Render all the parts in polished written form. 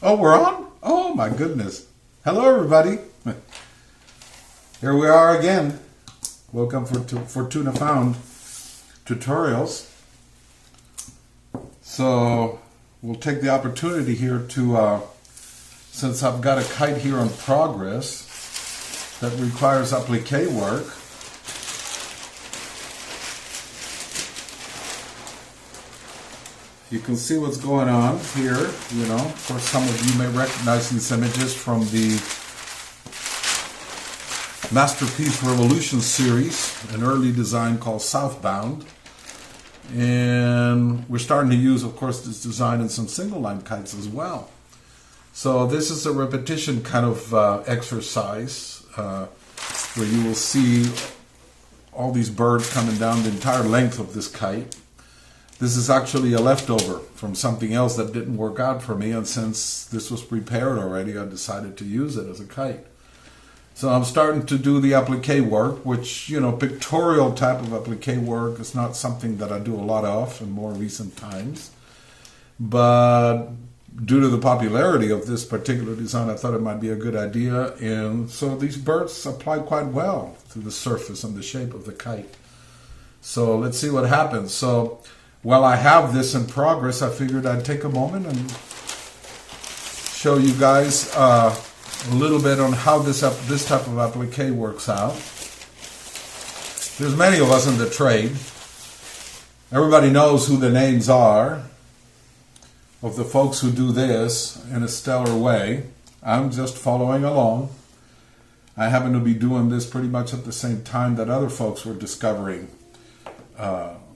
Oh, we're on? Oh my goodness. Hello everybody. Here we are again. Welcome to Fortuna Found Tutorials. So we'll take the opportunity here to, since I've got a kite here in progress that requires applique work, you can see what's going on here, you know. Of course, some of you may recognize these images from the Masterpiece Revolution series, an early design called Southbound. And we're starting to use, of course, this design in some single line kites as well. So this is a repetition kind of exercise where you will see all these birds coming down the entire length of this kite. This is actually a leftover from something else that didn't work out for me, and since this was prepared already, I decided to use it as a kite. So I'm starting to do the applique work, which, you know, pictorial type of applique work is not something that I do a lot of in more recent times. But due to the popularity of this particular design, I thought it might be a good idea. And so these birds apply quite well to the surface and the shape of the kite. So let's see what happens. So while I have this in progress, I figured I'd take a moment and show you guys a little bit on how this type of applique works out. There's many of us in the trade. Everybody knows who the names are of the folks who do this in a stellar way. I'm just following along. I happen to be doing this pretty much at the same time that other folks were discovering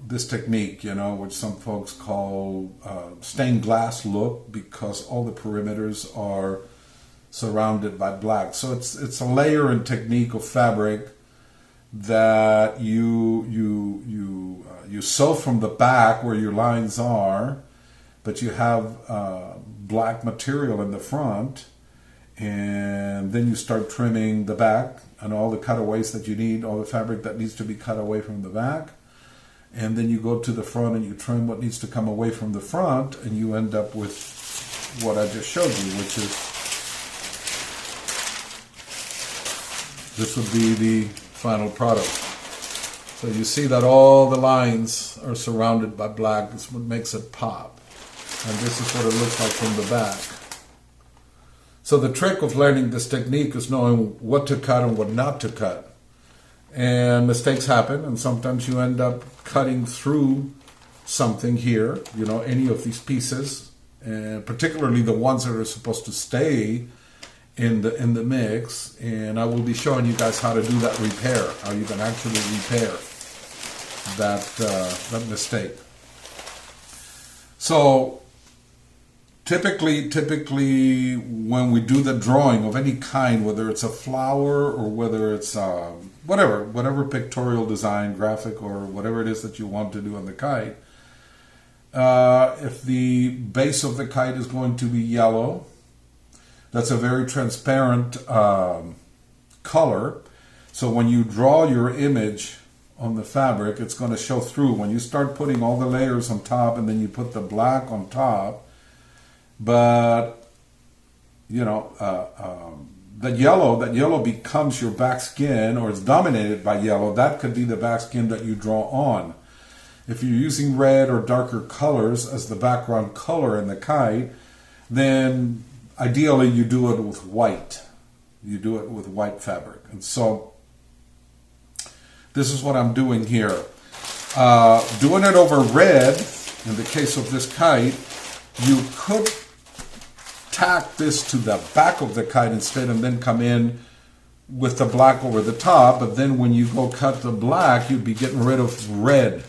this technique, you know, which some folks call stained glass look, because all the perimeters are surrounded by black. So it's a layer and technique of fabric that you sew from the back where your lines are, but you have black material in the front, and then you start trimming the back and all the cutaways that you need, all the fabric that needs to be cut away from the back. And then you go to the front and you trim what needs to come away from the front, and you end up with what I just showed you, which is, this would be the final product. So you see that all the lines are surrounded by black. This is what makes it pop. And this is what it looks like from the back. So the trick of learning this technique is knowing what to cut and what not to cut. And mistakes happen, and sometimes you end up cutting through something here, you know, any of these pieces, and particularly the ones that are supposed to stay in the mix. And I will be showing you guys how to do that repair, how you can actually repair that mistake. So typically when we do the drawing of any kind, whether it's a flower or whether it's whatever pictorial design, graphic, or whatever it is that you want to do on the kite, if the base of the kite is going to be yellow, that's a very transparent color. So when you draw your image on the fabric, it's going to show through. When you start putting all the layers on top and then you put the black on top, but you know, that yellow becomes your back skin, or it's dominated by yellow. That could be the back skin that you draw on. If you're using red or darker colors as the background color in the kite, then ideally you do it with white. You do it with white fabric. And so this is what I'm doing here. Doing it over red, in the case of this kite, you could tack this to the back of the kite instead and then come in with the black over the top. But then when you go cut the black, you'd be getting rid of red.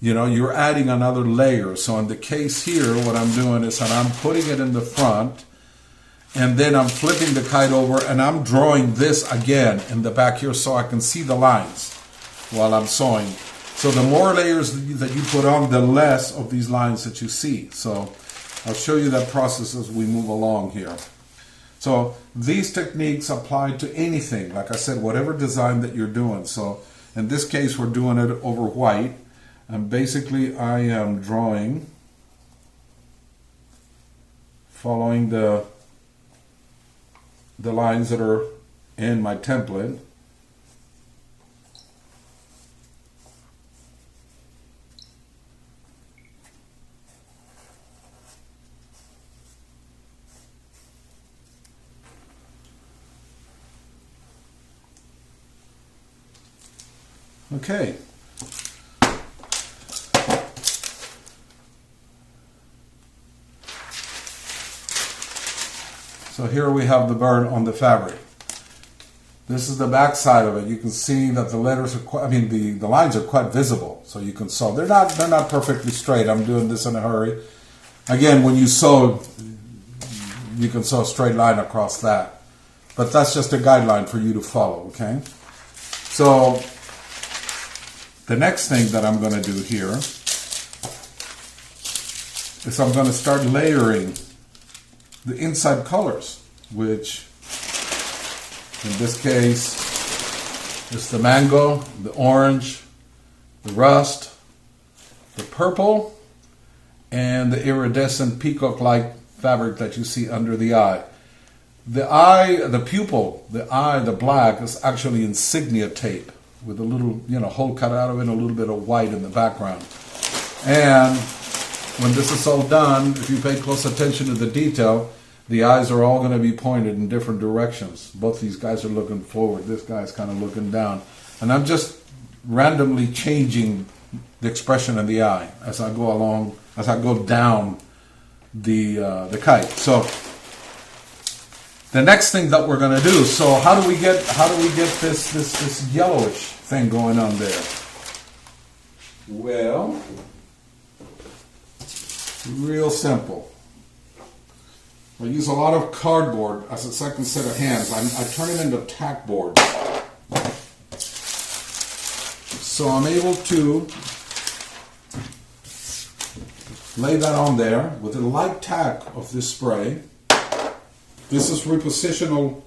You know, you're adding another layer. So in the case here, what I'm doing is that I'm putting it in the front, and then I'm flipping the kite over and I'm drawing this again in the back here so I can see the lines while I'm sewing. So the more layers that you put on, the less of these lines that you see. So I'll show you that process as we move along here. So these techniques apply to anything, like I said, whatever design that you're doing. So in this case, we're doing it over white. And basically I am drawing following the lines that are in my template. Okay. So here we have the bird on the fabric. This is the back side of it. You can see that the letters are quite, the lines are quite visible. So you can sew. They're not perfectly straight. I'm doing this in a hurry. Again, when you sew, you can sew a straight line across that. But that's just a guideline for you to follow, okay? So the next thing that I'm going to do here is I'm going to start layering the inside colors, which in this case is the mango, the orange, the rust, the purple, and the iridescent peacock-like fabric that you see under the eye. The eye, the pupil, the black is actually insignia tape with a little, hole cut out of it and a little bit of white in the background. And when this is all done, if you pay close attention to the detail, the eyes are all going to be pointed in different directions. Both these guys are looking forward. This guy's kind of looking down. And I'm just randomly changing the expression of the eye as I go along, as I go down the kite. So the next thing that we're going to do, so how do we get this yellowish thing going on there? Well, real simple. I use a lot of cardboard as a second set of hands. I turn it into tack board. So I'm able to lay that on there with a light tack of this spray. This is repositionable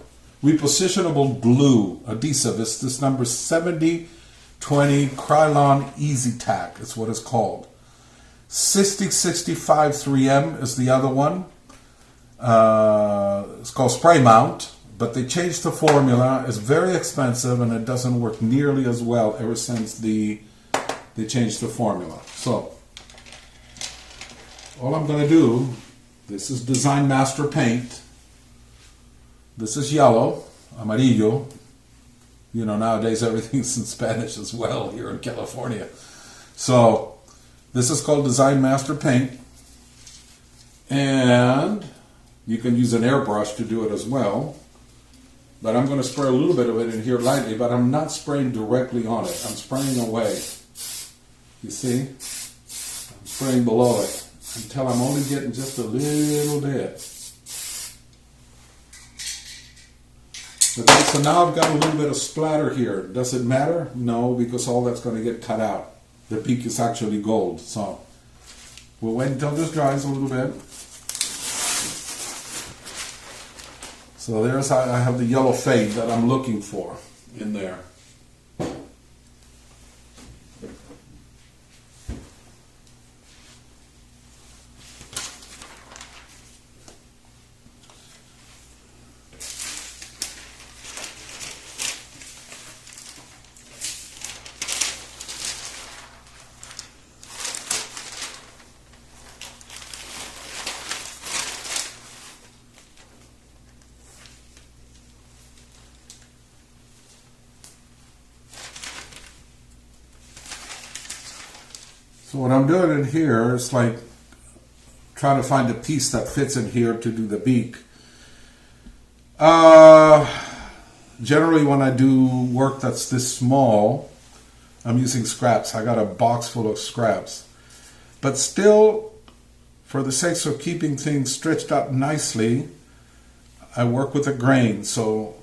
glue adhesive. It's this number 7020 Krylon Easy Tack. It's what it's called. 6065 3M is the other one. It's called Spray Mount, but they changed the formula. It's very expensive and it doesn't work nearly as well ever since they changed the formula. So all I'm going to do, this is Design Master Paint. This is yellow, amarillo. Nowadays everything's in Spanish as well here in California. So this is called Design Master Paint. And you can use an airbrush to do it as well. But I'm going to spray a little bit of it in here lightly, but I'm not spraying directly on it. I'm spraying away. You see? I'm spraying below it until I'm only getting just a little bit. Okay, so now I've got a little bit of splatter here. Does it matter? No, because all that's going to get cut out. The peak is actually gold. So we'll wait until this dries a little bit. So there's how I have the yellow fade that I'm looking for in there. So what I'm doing in here is like trying to find a piece that fits in here to do the beak. Generally when I do work that's this small, I'm using scraps. I got a box full of scraps. But still, for the sake of keeping things stretched out nicely, I work with a grain. So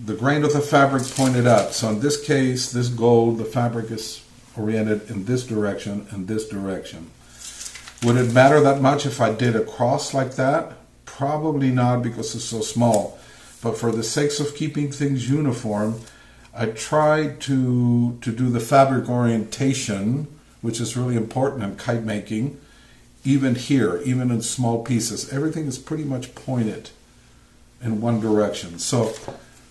the grain of the fabric's pointed up. So in this case, this gold, the fabric is oriented in this direction and this direction. Would it matter that much if I did a cross like that? Probably not, because it's so small. But for the sake of keeping things uniform, I try to do the fabric orientation, which is really important in kite making, even here, even in small pieces. Everything is pretty much pointed in one direction. So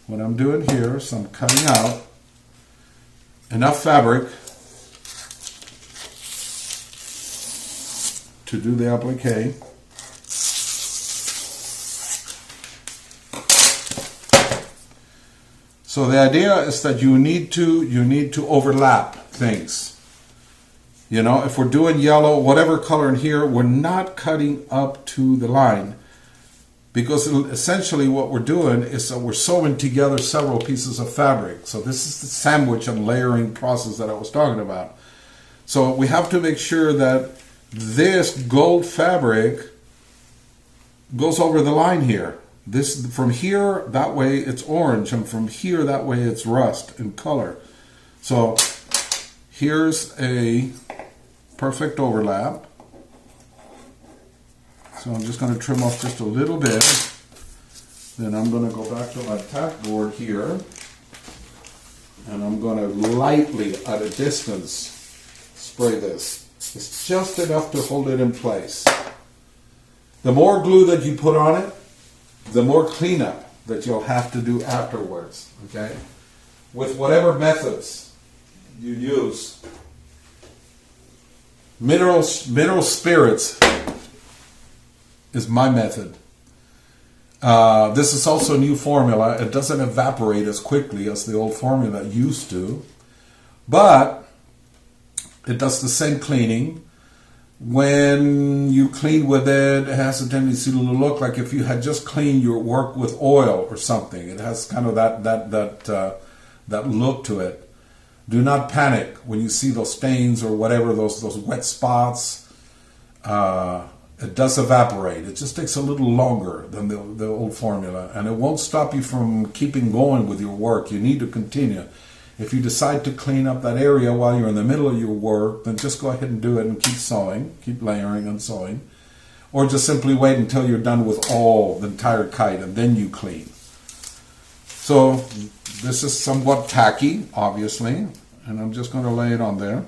what I'm doing here is I'm cutting out enough fabric to do the applique. So the idea is that you need to overlap things. You know, if we're doing yellow, whatever color in here, we're not cutting up to the line, because essentially what we're doing is that we're sewing together several pieces of fabric. So this is the sandwich and layering process that I was talking about. So we have to make sure that this gold fabric goes over the line here. This from here, that way it's orange, and from here, that way it's rust in color. So here's a perfect overlap. So I'm just going to trim off just a little bit. Then I'm going to go back to my tack board here, and I'm going to lightly, at a distance, spray this. It's just enough to hold it in place. The more glue that you put on it, the more cleanup that you'll have to do afterwards, okay? With whatever methods you use. Mineral spirits is my method. This is also a new formula. It doesn't evaporate as quickly as the old formula used to, but it does the same cleaning. When you clean with it, it has a tendency to look like if you had just cleaned your work with oil or something. It has kind of that look to it. Do not panic when you see those stains or whatever, those wet spots. It does evaporate. It just takes a little longer than the old formula, and it won't stop you from keeping going with your work. You need to continue. If you decide to clean up that area while you're in the middle of your work, then just go ahead and do it and keep sewing, keep layering and sewing. Or just simply wait until you're done with the entire kite, and then you clean. So this is somewhat tacky, obviously, and I'm just going to lay it on there.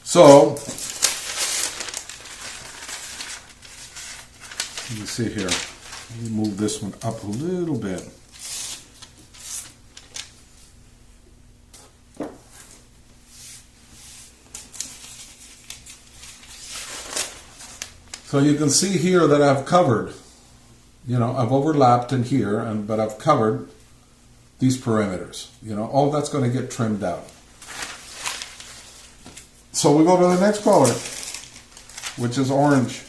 So let me see here. Let me move this one up a little bit. So you can see here that I've covered, I've overlapped in here, but I've covered these perimeters. All that's going to get trimmed out. So we go to the next color, which is orange.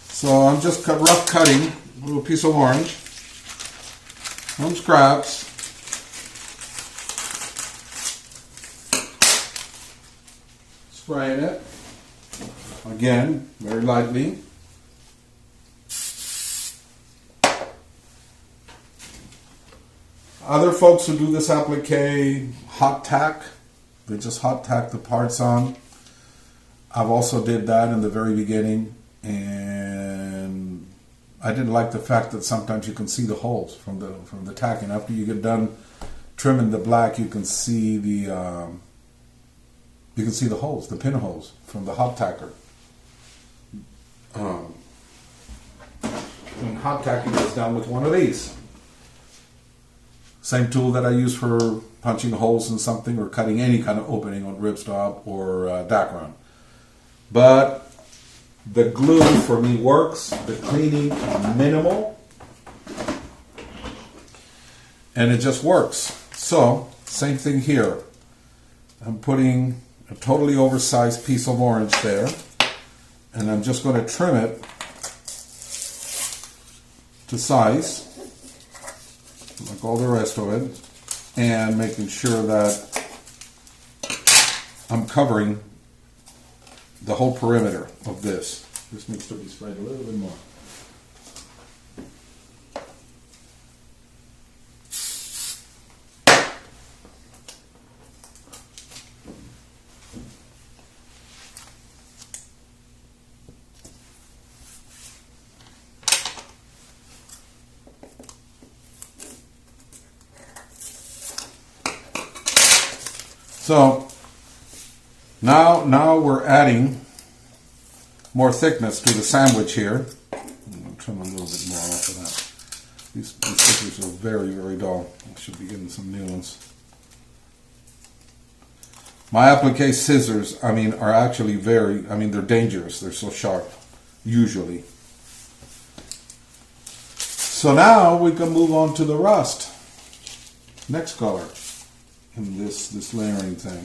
So I'm just rough cutting a little piece of orange from scraps. Spraying it. Again, very lightly. Other folks who do this applique hot tack, they just hot tack the parts on. I've also did that in the very beginning, and I didn't like the fact that sometimes you can see the holes from the tacking. After you get done trimming the black, you can see the holes, the pinholes from the hot tacker. And hot tacking is done with one of these. Same tool that I use for punching holes in something or cutting any kind of opening on ripstop or Dacron. But the glue for me works. The cleaning is minimal. And it just works. So, same thing here. I'm putting a totally oversized piece of orange there. And I'm just going to trim it to size, like all the rest of it, and making sure that I'm covering the whole perimeter of this. This needs to be sprayed a little bit more. So now we're adding more thickness to the sandwich here. I'm going to trim a little bit more off of that. These scissors are very, very dull. I should be getting some new ones. My applique scissors, are actually they're dangerous. They're so sharp, usually. So now we can move on to the rust. Next color in this layering thing.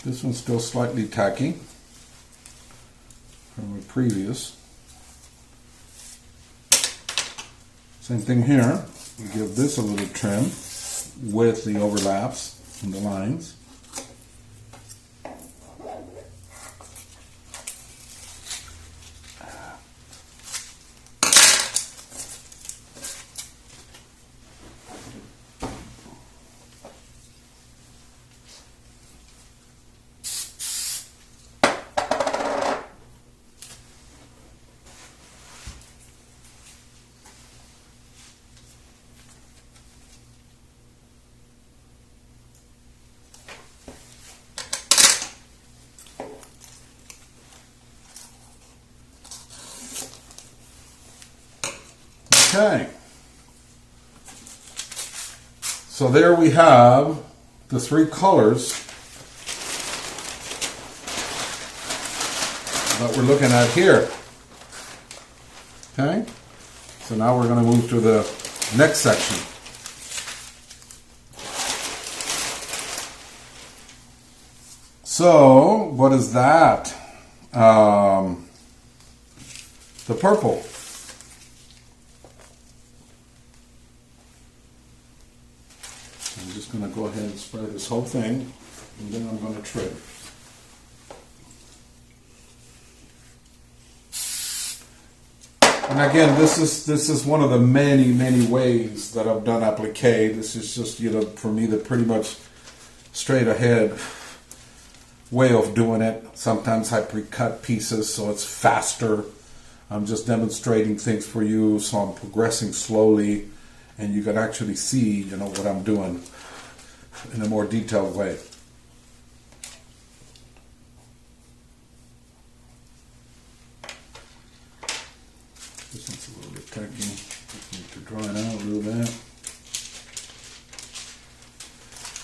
This one's still slightly tacky from the previous. Same thing here. We give this a little trim with the overlaps and the lines. Okay, so there we have the three colors that we're looking at here. Okay, so now we're going to move to the next section. So, what is that? The purple. I'm just going to go ahead and spray this whole thing, and then I'm going to trim. And again, this is one of the many ways that I've done applique. This is just, for me, the pretty much straight ahead way of doing it. Sometimes I pre-cut pieces so it's faster. I'm just demonstrating things for you, so I'm progressing slowly, and you can actually see, what I'm doing in a more detailed way. This one's a little bit tacky. Just need to dry it out a little bit.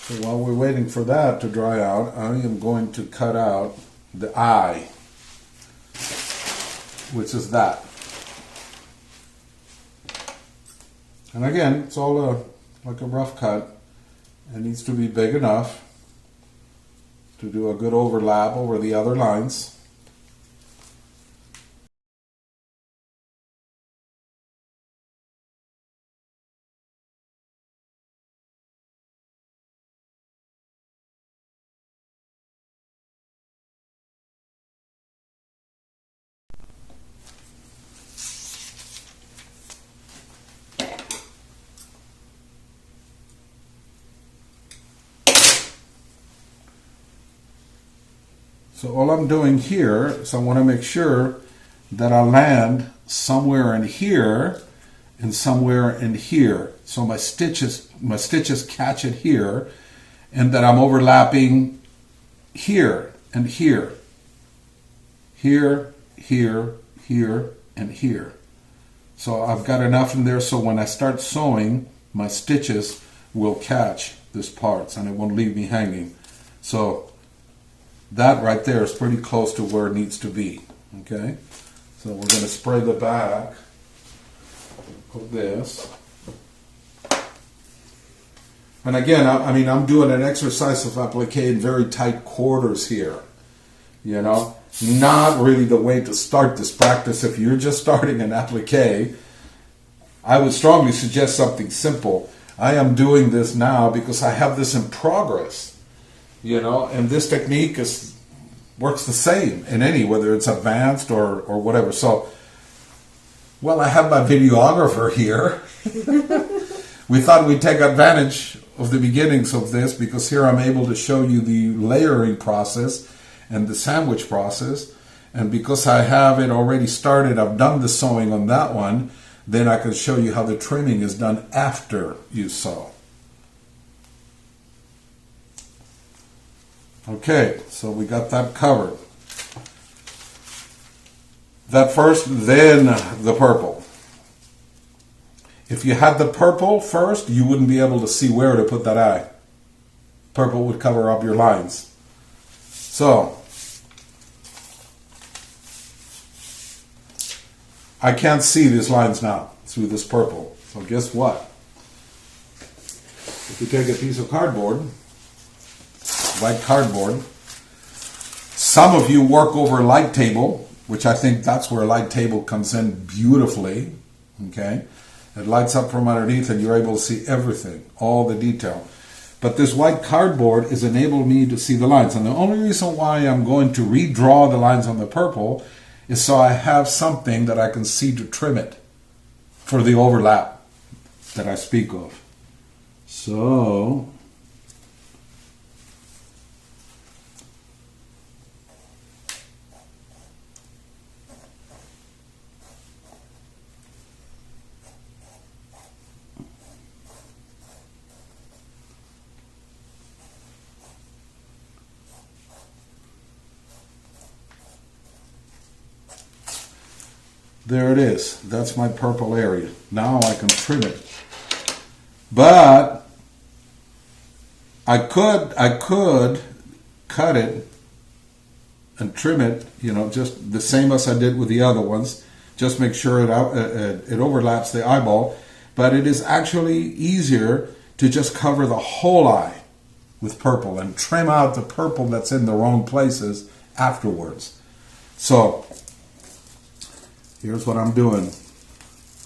So while we're waiting for that to dry out, I am going to cut out the eye, which is that. And again, it's all like a rough cut. It needs to be big enough to do a good overlap over the other lines. So all I'm doing here is I want to make sure that I land somewhere in here and somewhere in here. So my stitches catch it here, and that I'm overlapping here and here. Here, here, here, and here. So I've got enough in there so when I start sewing, my stitches will catch this parts and it won't leave me hanging. So that right there is pretty close to where it needs to be. Okay, so we're going to spray the back of this. And again, I'm doing an exercise of applique in very tight quarters here. Not really the way to start this practice. If you're just starting an applique, I would strongly suggest something simple. I am doing this now because I have this in progress. And this technique works the same in whether it's advanced or whatever. So, well, I have my videographer here. We thought we'd take advantage of the beginnings of this because here I'm able to show you the layering process and the sandwich process. And because I have it already started, I've done the sewing on that one, then I can show you how the trimming is done after you sew. Okay, so we got that covered. That first, then the purple. If you had the purple first, you wouldn't be able to see where to put that eye. Purple would cover up your lines. So, I can't see these lines now through this purple. So guess what? If you take a piece of cardboard, white cardboard, some of you work over light table, which I think that's where light table comes in beautifully. Okay? It lights up from underneath and you're able to see everything, all the detail. But this white cardboard is enabling me to see the lines. And the only reason why I'm going to redraw the lines on the purple is so I have something that I can see to trim it for the overlap that I speak of. So, there it is. That's my purple area. Now I can trim it. But I could cut it and trim it, you know, just the same as I did with the other ones. Just make sure it overlaps the eyeball. But it is actually easier to just cover the whole eye with purple and trim out the purple that's in the wrong places afterwards. So, here's what I'm doing.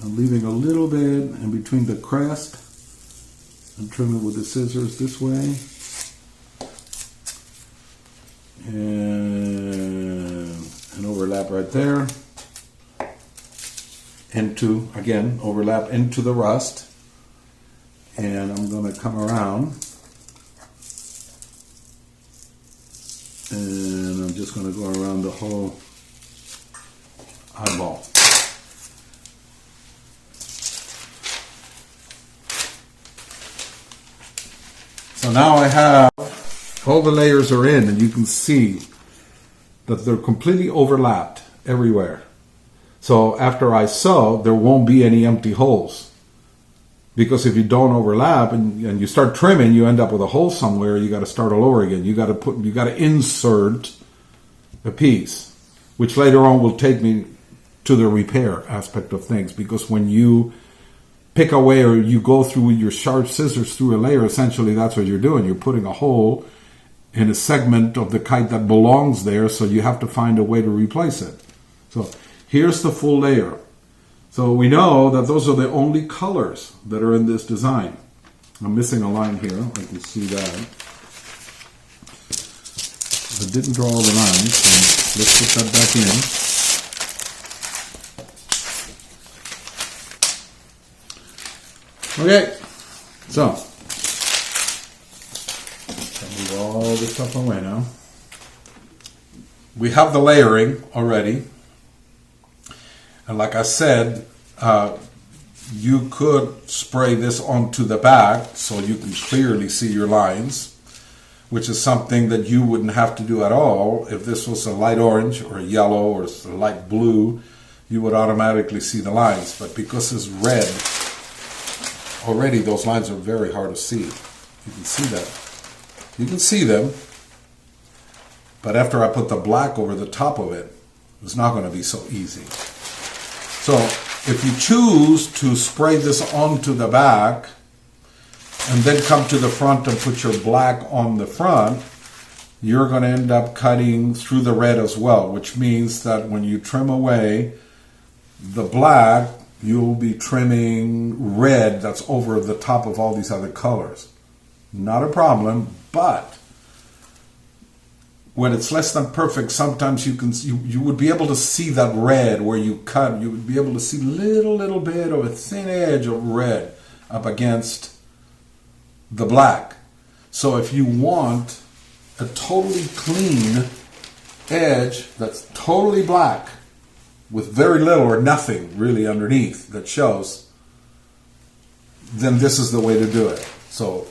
I'm leaving a little bit in between the crest. I'm trimming with the scissors this way. And overlap right there. Into, again, overlap into the rust. And I'm going to come around. And I'm just going to go around the whole eyeball. So now I have all the layers are in and you can see that they're completely overlapped everywhere. So after I sew, there won't be any empty holes. Because if you don't overlap and you start trimming, you end up with a hole somewhere, you got to start all over again. You got to insert a piece, which later on will take me to the repair aspect of things, because when you pick away or you go through your sharp scissors through a layer, essentially that's what you're doing. You're putting a hole in a segment of the kite that belongs there, so you have to find a way to replace it. So here's the full layer. So we know that those are the only colors that are in this design. I'm missing a line here, I can see that. I didn't draw all the lines, so let's put that back in. Okay, so move all this stuff away now. We have the layering already, and like I said, you could spray this onto the back so you can clearly see your lines, which is something that you wouldn't have to do at all. If this was a light orange or a yellow or a light blue, you would automatically see the lines, but because it's red, already those lines are very hard to see. You can see that. You can see them, but after I put the black over the top of it, it's not going to be so easy. So if you choose to spray this onto the back and then come to the front and put your black on the front, you're going to end up cutting through the red as well, which means that when you trim away the black, you'll be trimming red that's over the top of all these other colors. Not a problem, but when it's less than perfect, sometimes you would be able to see that red where you cut. You would be able to see little bit of a thin edge of red up against the black. So if you want a totally clean edge that's totally black with very little or nothing really underneath that shows, then this is the way to do it. So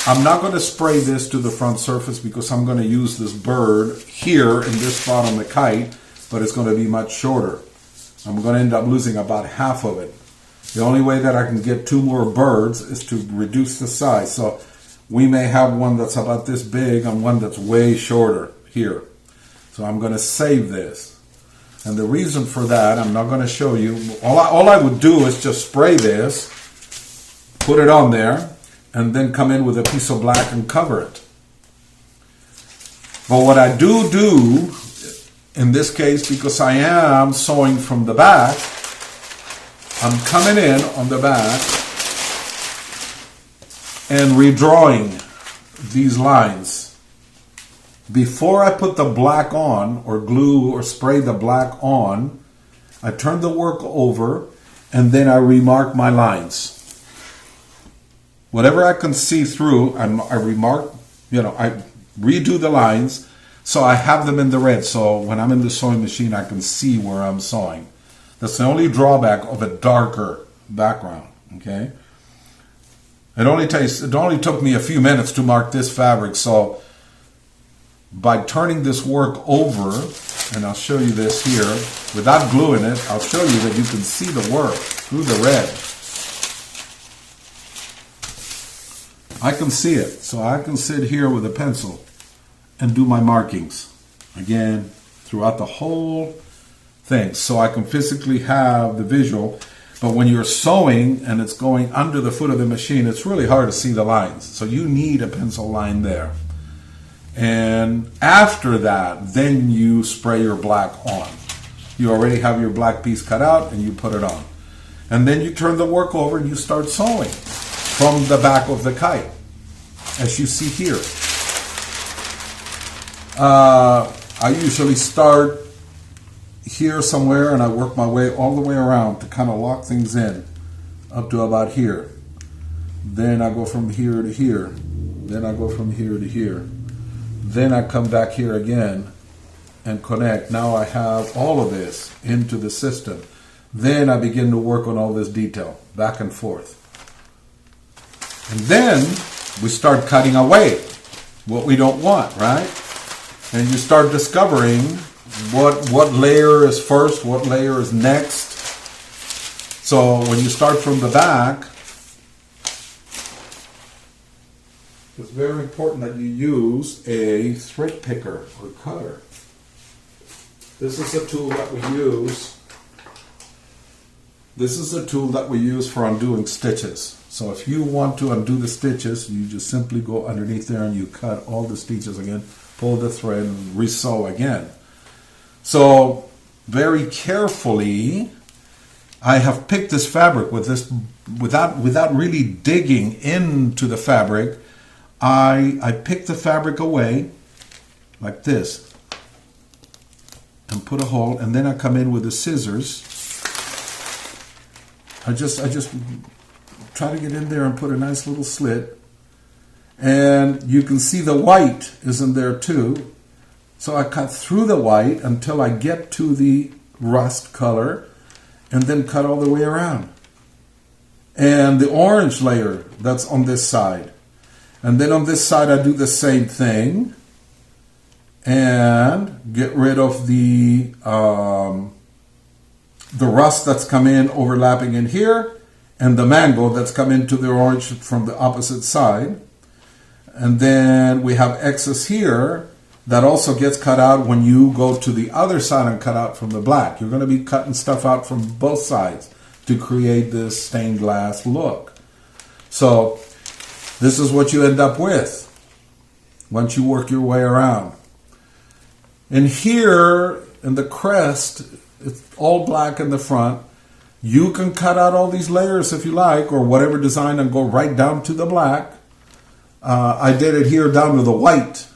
I'm not going to spray this to the front surface because I'm going to use this bird here in this spot on the kite, but it's going to be much shorter. I'm going to end up losing about half of it. The only way that I can get 2 more birds is to reduce the size. So we may have one that's about this big and one that's way shorter here. So I'm going to save this. And the reason for that, I'm not going to show you. All I would do is just spray this, put it on there, and then come in with a piece of black and cover it. But what I do in this case, because I am sewing from the back, I'm coming in on the back and redrawing these lines. Before I put the black on, or glue or spray the black on, I turn the work over and then I remark my lines. Whatever I can see through, I remark, I redo the lines so I have them in the red. So when I'm in the sewing machine, I can see where I'm sewing. That's the only drawback of a darker background, okay? It only took me a few minutes to mark this fabric, so by turning this work over, and I'll show you this here, without gluing it, I'll show you that you can see the work through the red. I can see it, so I can sit here with a pencil and do my markings, again, throughout the whole thing, so I can physically have the visual. But when you're sewing and it's going under the foot of the machine, it's really hard to see the lines. So you need a pencil line there. And after that, then you spray your black on. You already have your black piece cut out and you put it on. And then you turn the work over and you start sewing from the back of the kite, as you see here. I usually start here somewhere and I work my way all the way around to kind of lock things in up to about here. Then I go from here to here. Then I go from here to here. Then I come back here again and connect. Now I have all of this into the system. Then I begin to work on all this detail back and forth. And then we start cutting away what we don't want, right? And you start discovering what layer is first, what layer is next. So when you start from the back, it's very important that you use a thread picker or cutter. This is a tool that we use. This is a tool that we use for undoing stitches. So if you want to undo the stitches, you just simply go underneath there and you cut all the stitches again, pull the thread and re-sew again. So very carefully, I have picked this fabric with this without really digging into the fabric. I pick the fabric away like this and put a hole, and then I come in with the scissors. I just try to get in there and put a nice little slit, and you can see the white is in there too. So I cut through the white until I get to the rust color, and then cut all the way around. And the orange layer that's on this side. And then on this side I do the same thing and get rid of the rust that's come in overlapping in here, and the mango that's come into the orange from the opposite side. And then we have excess here that also gets cut out when you go to the other side and cut out from the black. You're going to be cutting stuff out from both sides to create this stained glass look. So this is what you end up with once you work your way around. And here in the crest, it's all black in the front. You can cut out all these layers if you like, or whatever design, and go right down to the black. I did it here down to the white.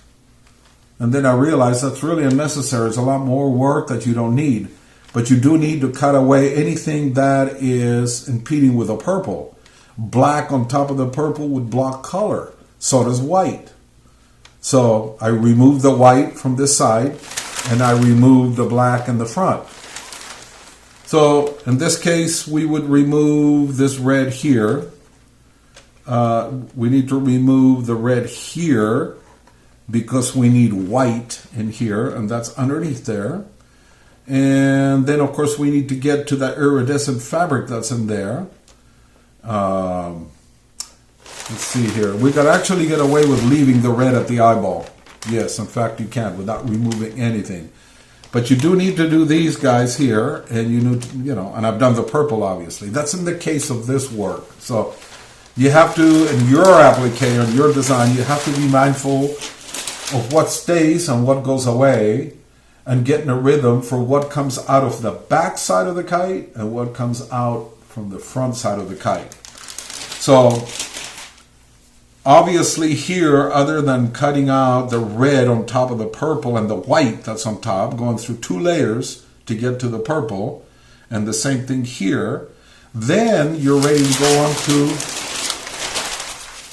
And then I realized that's really unnecessary. It's a lot more work that you don't need. But you do need to cut away anything that is impeding with a purple. Black on top of the purple would block color. So does white. So I removed the white from this side. and I remove the black in the front. So in this case, we would remove this red here. We need to remove the red here because we need white in here, and that's underneath there. And then, of course, we need to get to that iridescent fabric that's in there. Let's see here. We could actually get away with leaving the red at the eyeball. Yes, in fact, you can without removing anything. But you do need to do these guys here, and you need to, and I've done the purple, obviously. That's in the case of this work. So you have to, in your applique, in your design, you have to be mindful of what stays and what goes away, and getting a rhythm for what comes out of the back side of the kite and what comes out from the front side of the kite. So obviously here, other than cutting out the red on top of the purple and the white that's on top, going through 2 layers to get to the purple, and the same thing here, then you're ready to go on to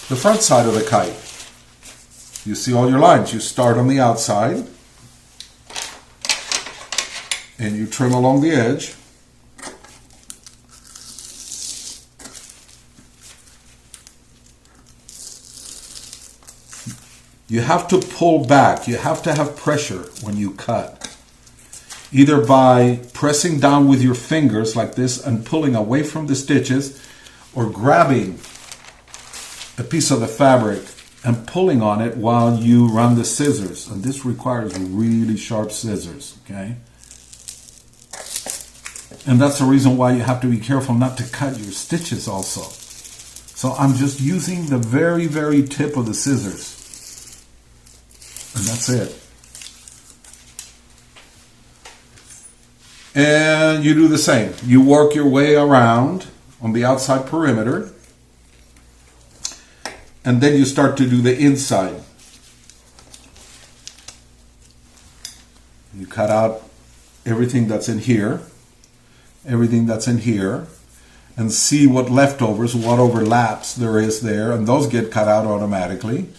the front side of the kite. You see all your lines. You start on the outside, and you trim along the edge. You have to pull back. You have to have pressure when you cut. Either by pressing down with your fingers like this and pulling away from the stitches, or grabbing a piece of the fabric and pulling on it while you run the scissors. And this requires really sharp scissors, okay? And that's the reason why you have to be careful not to cut your stitches also. So I'm just using the very, very tip of the scissors. And that's it. And you do the same. You work your way around on the outside perimeter. And then you start to do the inside. You cut out everything that's in here. Everything that's in here. And see what leftovers, what overlaps there is there. And those get cut out automatically.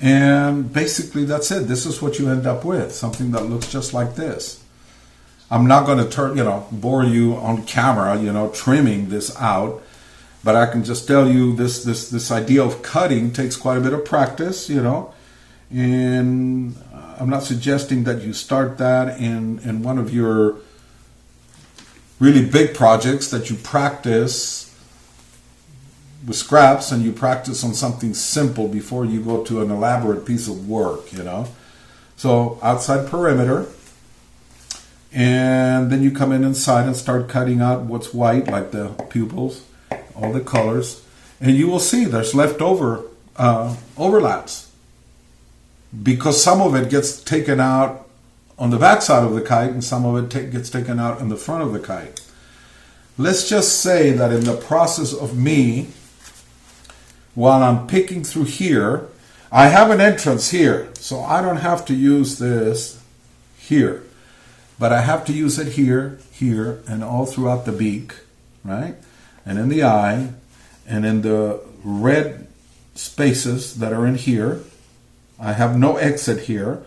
And basically that's it. This is what you end up with. Something that looks just like this. I'm not going to bore you on camera, trimming this out. But I can just tell you this idea of cutting takes quite a bit of practice, And I'm not suggesting that you start that in one of your really big projects, that you practice with scraps and you practice on something simple before you go to an elaborate piece of work, So outside perimeter, and then you come in inside and start cutting out what's white, like the pupils, all the colors, and you will see there's leftover overlaps, because some of it gets taken out on the back side of the kite and some of it gets taken out in the front of the kite. Let's just say that in the process of me, while I'm picking through here, I have an entrance here, so I don't have to use this here, but I have to use it here, here, and all throughout the beak, right? And in the eye, and in the red spaces that are in here. I have no exit here.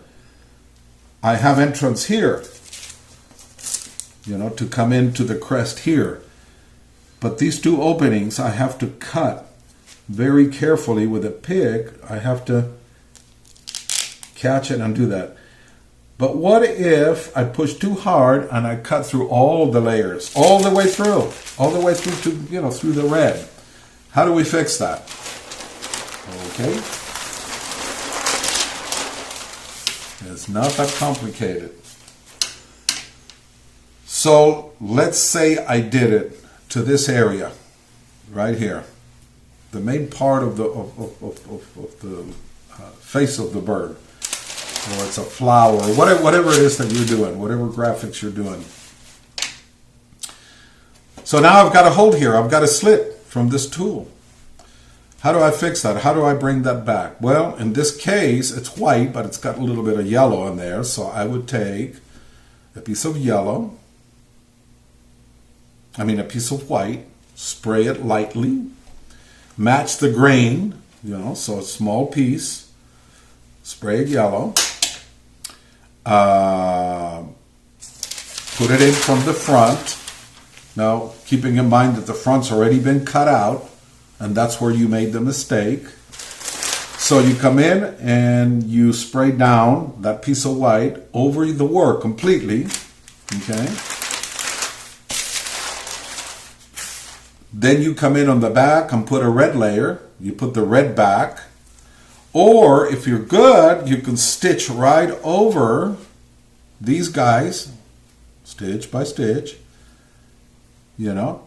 I have entrance here, to come into the crest here. But these 2 openings I have to cut very carefully with a pick. I have to catch it and do that. But what if I push too hard and I cut through all the layers, all the way through to, through the red? How do we fix that? Okay. It's not that complicated. So let's say I did it to this area right here, the main part of the face of the bird, or it's a flower, or whatever it is that you're doing, whatever graphics you're doing. So now I've got a hold here. I've got a slit from this tool. How do I fix that? How do I bring that back? Well, in this case, it's white, but it's got a little bit of yellow in there. So I would take a piece of yellow, a piece of white, spray it lightly, match the grain, so a small piece, spray it yellow, put it in from the front. Now, keeping in mind that the front's already been cut out, and that's where you made the mistake. So you come in and you spray down that piece of white over the work completely, okay? Then you come in on the back and put a red layer. You put the red back. Or if you're good, you can stitch right over these guys, stitch by stitch, you know.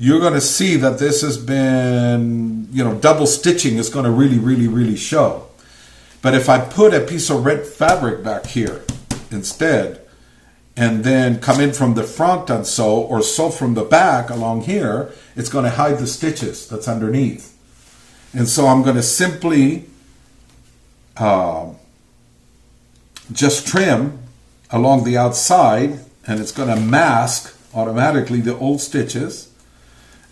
You're going to see that this has been, you know, double stitching is going to really show. But if I put a piece of red fabric back here instead, and then come in from the front and sew, or sew from the back along here, it's going to hide the stitches that's underneath. And so I'm going to simply just trim along the outside, and it's going to mask automatically the old stitches.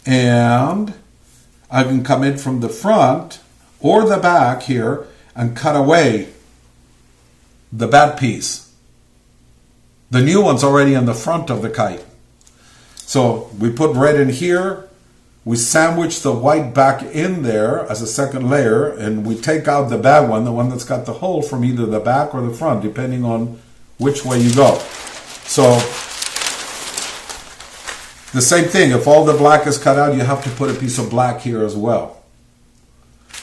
And I can come in from the front or the back here and cut away the bad piece. The new one's already in the front of the kite. So we put red in here, we sandwich the white back in there as a second layer, and we take out the bad one, the one that's got the hole, from either the back or the front, depending on which way you go. So the same thing, if all the black is cut out, you have to put a piece of black here as well.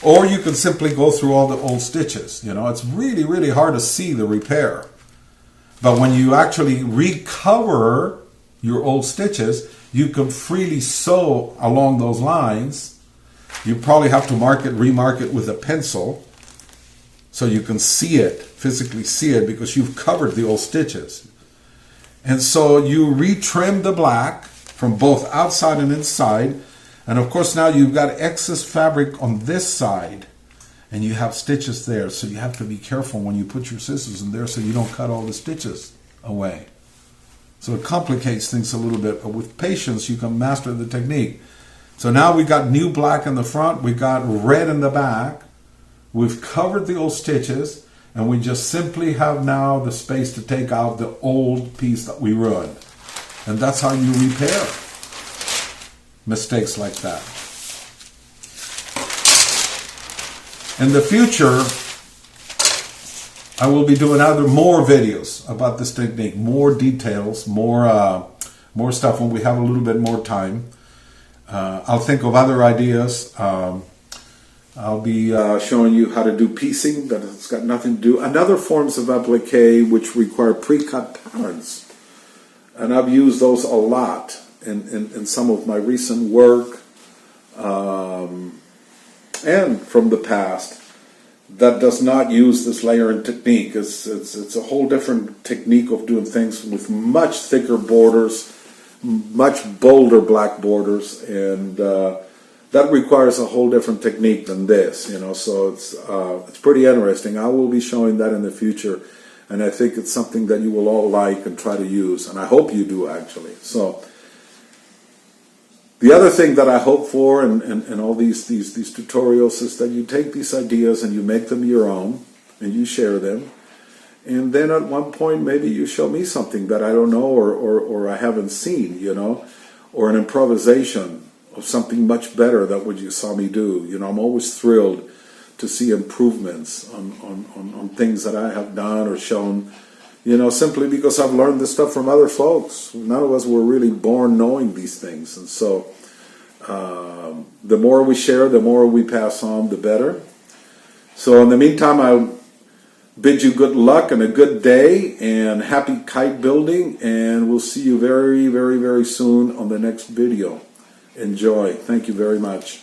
Or you can simply go through all the old stitches. You know, it's really hard to see the repair. But when you actually recover your old stitches, you can freely sew along those lines. You probably have to remark it with a pencil so you can see it, physically see it, because you've covered the old stitches. And so you retrim the black from both outside and inside. And of course now you've got excess fabric on this side and you have stitches there. So you have to be careful when you put your scissors in there so you don't cut all the stitches away. So it complicates things a little bit, but with patience you can master the technique. So now we got new black in the front, we got red in the back, we've covered the old stitches, and we just simply have now the space to take out the old piece that we ruined. And that's how you repair mistakes like that. In the future, I will be doing more videos about this technique, more details, more stuff when we have a little bit more time. I'll think of other ideas. I'll be showing you how to do piecing, that it's got nothing to do. And other forms of applique which require pre-cut patterns. And I've used those a lot in some of my recent work and from the past that does not use this layering technique. It's a whole different technique of doing things with much thicker borders, much bolder black borders, and that requires a whole different technique than this, you know. So it's pretty interesting. I will be showing that in the future. And I think it's something that you will all like and try to use. And I hope you do, actually. So the other thing that I hope for in all these tutorials is that you take these ideas and you make them your own and you share them. And then at one point, maybe you show me something that I don't know or I haven't seen, you know, or an improvisation of something much better than what you saw me do. You know, I'm always thrilled to see improvements on things that I have done or shown, you know, simply because I've learned this stuff from other folks. None of us were really born knowing these things. And so the more we share, the more we pass on, the better. So in the meantime, I bid you good luck and a good day and happy kite building. And we'll see you very soon on the next video. Enjoy. Thank you very much.